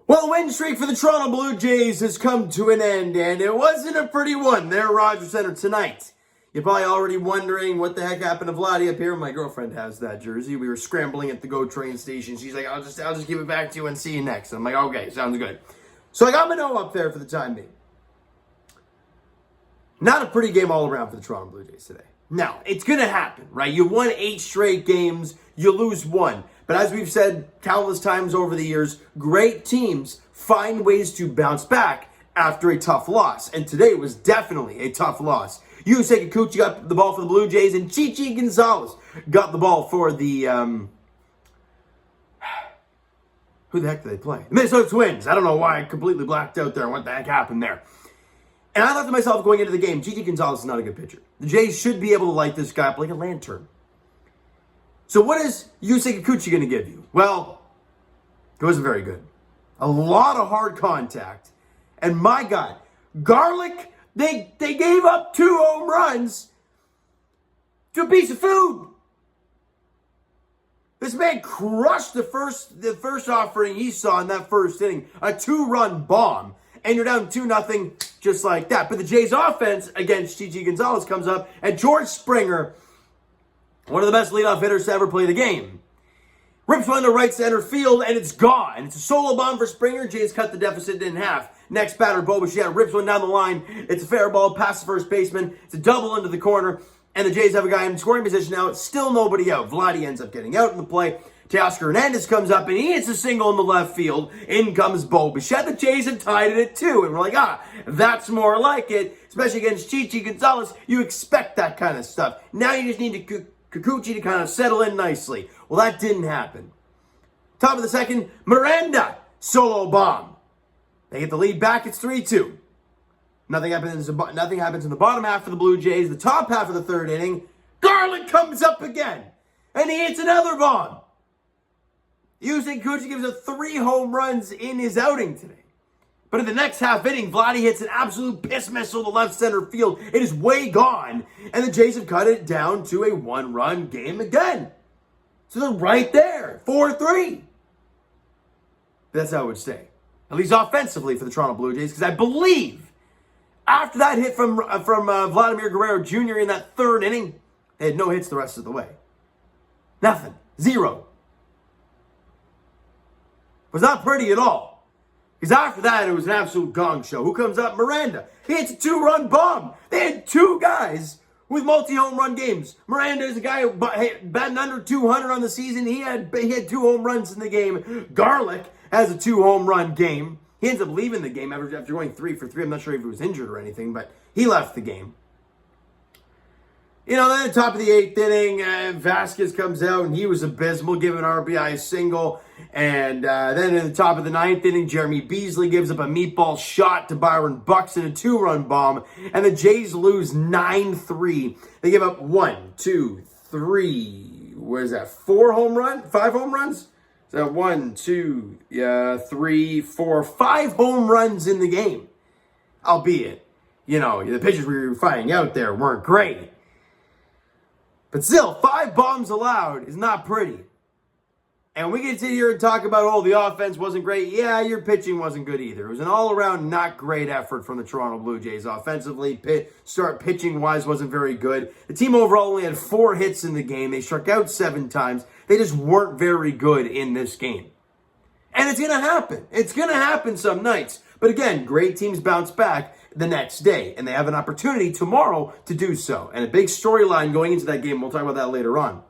Well, the win streak for the Toronto Blue Jays has come to an end, and it wasn't a pretty one there at Rogers Center tonight. You're probably already wondering what the heck happened to Vladdy up here. My girlfriend has that jersey. We were scrambling at the GO train station. She's like, I'll just give it back to you and see you next. I'm like, okay, sounds good. So I got Mano up there for the time being. Not a pretty game all around for the Toronto Blue Jays today. Now, it's going to happen, right? You won 8 straight games. You lose 1. But as we've said countless times over the years, great teams find ways to bounce back after a tough loss. And today was definitely a tough loss. Yusei Kikuchi got the ball for the Blue Jays, and Chichi Gonzalez got the ball for the, who the heck did they play? The Minnesota Twins. I don't know why I completely blacked out there and what the heck happened there. And I thought to myself going into the game, Chichi Gonzalez is not a good pitcher. The Jays should be able to light this guy up like a lantern. So what is Yusei Kikuchi going to give you? Well, it wasn't very good. A lot of hard contact. And my God, Garlic, they gave up 2 home runs to a piece of food. This man crushed the first offering he saw in that first inning. A 2-run bomb. And you're down 2-0 just like that. But the Jays offense against Chichi Gonzalez comes up, and George Springer, one of the best leadoff hitters to ever play the game, rips one to right center field, and it's gone. It's a solo bomb for Springer. Jays cut the deficit in half. Next batter, Bo Bichette rips one down the line. It's a fair ball past the first baseman. It's a double into the corner, and the Jays have a guy in scoring position now. It's still nobody out. Vladdy ends up getting out in the play. Teoscar Hernandez comes up, and he hits a single in the left field. In comes Bo Bichette. The Jays have tied it at 2, and we're like, that's more like it. Especially against Chichi Gonzalez, you expect that kind of stuff. Now you just need Kikuchi to kind of settle in nicely. Well, that didn't happen. Top of the second, Miranda, solo bomb. They get the lead back. It's 3-2. Nothing happens in the bottom half of the Blue Jays. The top half of the third inning, Garland comes up again, and he hits another bomb. Yusei Kikuchi gives up 3 home runs in his outing today. But in the next half inning, Vladdy hits an absolute piss missile to left center field. It is way gone. And the Jays have cut it down to a 1-run game again. So they're right there, 4-3. That's how it would stay. At least offensively for the Toronto Blue Jays. Because I believe after that hit from Vladimir Guerrero Jr. in that third inning, they had no hits the rest of the way. Nothing. 0. It was not pretty at all. Because after that, it was an absolute gong show. Who comes up? Miranda. He hits a 2-run bomb. They had 2 guys with multi-home run games. Miranda is a guy batting under 200 on the season. He had 2 home runs in the game. Garlic has a 2-home run game. He ends up leaving the game after going 3 for 3. I'm not sure if he was injured or anything, but he left the game. You know, then at the top of the 8th inning, Vasquez comes out, and he was abysmal, giving an RBI single. And then at the top of the 9th inning, Jeremy Beasley gives up a meatball shot to Byron Buxton, a 2-run bomb. And the Jays lose 9-3. They give up 1, 2, 3, what is that, 5 home runs? Is that 1, 2, 3, 4, 5 home runs in the game? Albeit, you know, the pitchers we were finding out there weren't great. But still, 5 bombs allowed is not pretty. And we can sit here and talk about, the offense wasn't great. Yeah, your pitching wasn't good either. It was an all-around not great effort from the Toronto Blue Jays. Offensively, pitching-wise wasn't very good. The team overall only had 4 hits in the game. They struck out 7 times. They just weren't very good in this game. And it's going to happen. It's going to happen some nights. But again, great teams bounce back the next day, and they have an opportunity tomorrow to do so. And a big storyline going into that game, we'll talk about that later on.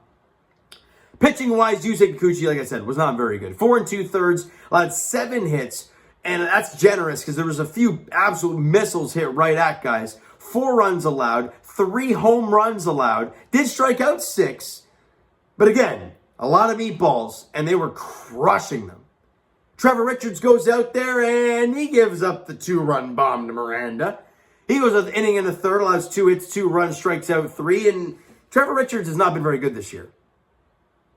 Pitching-wise, Yusei Kikuchi, like I said, was not very good. 4 2/3, allowed 7 hits, and that's generous because there was a few absolute missiles hit right at guys. 4 runs allowed, 3 home runs allowed, did strike out 6, but again, a lot of meatballs, and they were crushing them. Trevor Richards goes out there, and he gives up the 2-run bomb to Miranda. He goes an inning in the third, allows 2 hits, 2 runs, strikes out 3, and Trevor Richards has not been very good this year.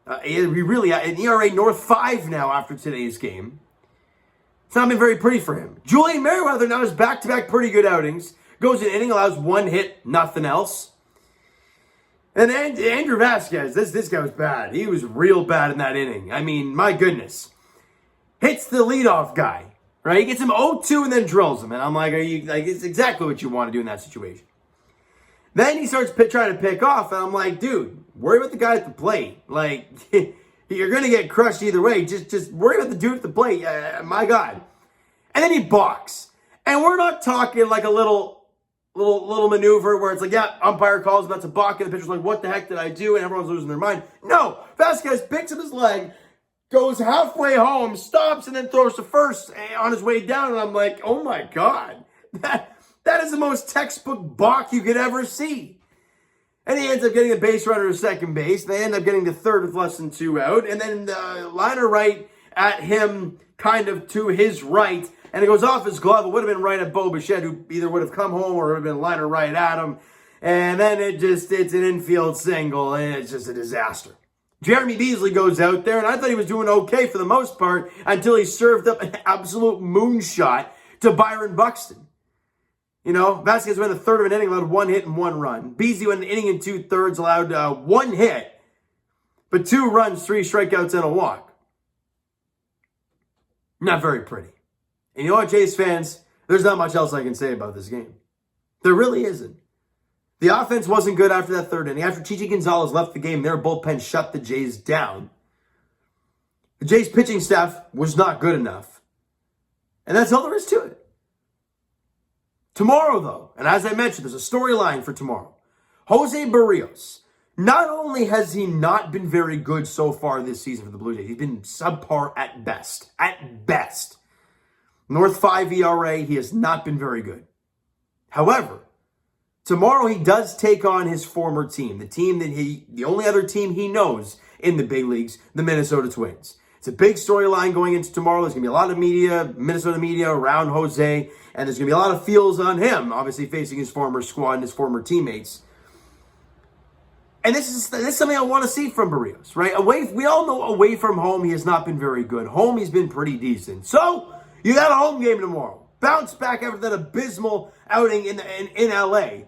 An ERA north 5 now after today's game. It's not been very pretty for him. Julian Merriweather now has back-to-back pretty good outings. Goes an inning, allows 1 hit, nothing else. And Andrew Vasquez, this guy was bad. He was real bad in that inning. I mean, my goodness. hits the leadoff guy, right? He gets him 0-2 and then drills him. And I'm like, it's exactly what you want to do in that situation. Then he starts trying to pick off, and I'm like, dude, worry about the guy at the plate. Like, you're going to get crushed either way. Just worry about the dude at the plate. My God. And then he balks. And we're not talking like a little maneuver where it's like, yeah, umpire calls him, that's a balk, and the pitcher's like, what the heck did I do? And everyone's losing their mind. No, Vasquez picks up his leg, goes halfway home, stops, and then throws to first on his way down. And I'm like, oh my God, that is the most textbook balk you could ever see. And he ends up getting a base runner to second base. They end up getting to third with less than 2 out. And then the liner right at him, kind of to his right. And it goes off his glove. It would have been right at Bo Bichette, who either would have come home or would have been liner right at him. And then it's an infield single, and it's just a disaster. Jeremy Beasley goes out there, and I thought he was doing okay for the most part until he served up an absolute moonshot to Byron Buxton. You know, Vasquez went the third of an inning, allowed 1 hit and 1 run. Beasley went an inning and 2/3, allowed 1 hit, but 2 runs, 3 strikeouts, and a walk. Not very pretty. And you know what, Jays fans? There's not much else I can say about this game. There really isn't. The offense wasn't good after that third inning. After Chichi Gonzalez left the game, their bullpen shut the Jays down. The Jays pitching staff was not good enough. And that's all there is to it. Tomorrow, though, and as I mentioned, there's a storyline for tomorrow. Jose Berrrios. Not only has he not been very good so far this season for the Blue Jays, he's been subpar at best. At best. North 5 ERA, he has not been very good. However, tomorrow he does take on his former team, the only other team he knows in the big leagues, the Minnesota Twins. It's a big storyline going into tomorrow. There's going to be a lot of media, Minnesota media around Jose, and there's going to be a lot of feels on him, obviously facing his former squad and his former teammates. And this is something I want to see from Berrrios, right? We all know away from home he has not been very good. Home he's been pretty decent. So you got a home game tomorrow. Bounce back after that abysmal outing in LA.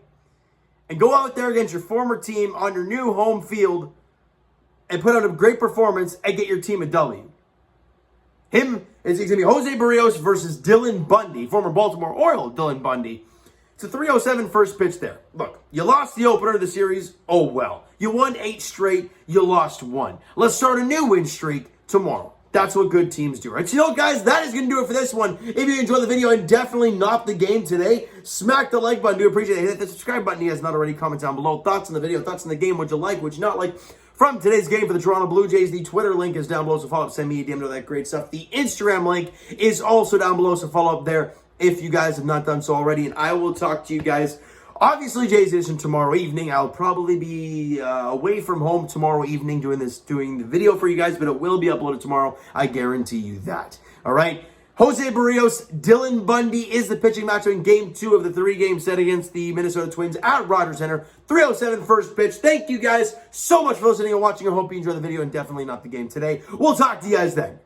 And go out there against your former team on your new home field and put out a great performance and get your team a W. It's going to be Jose Berrrios versus Dylan Bundy, former Baltimore Oriole Dylan Bundy. It's a 3:07 first pitch there. Look, you lost the opener of the series. Oh, well. You won 8 straight. You lost 1. Let's start a new win streak tomorrow. That's what good teams do, right? So, you know, guys, that is going to do it for this one. If you enjoyed the video and definitely not the game today, smack the like button. Do appreciate it. Hit the subscribe button if you guys not already. Comment down below. Thoughts on the video, thoughts on the game, what you like, what you not like. From today's game for the Toronto Blue Jays, the Twitter link is down below, so follow up, send me a DM to that great stuff. The Instagram link is also down below, so follow up there if you guys have not done so already. And I will talk to you guys, obviously, Jays Edition tomorrow evening. I'll probably be away from home tomorrow evening doing the video for you guys, but it will be uploaded tomorrow. I guarantee you that. All right? Jose Berrrios, Dylan Bundy is the pitching matchup in Game 2 of the 3-game set against the Minnesota Twins at Rogers Center. 3:07 first pitch. Thank you guys so much for listening and watching. I hope you enjoyed the video and definitely not the game today. We'll talk to you guys then.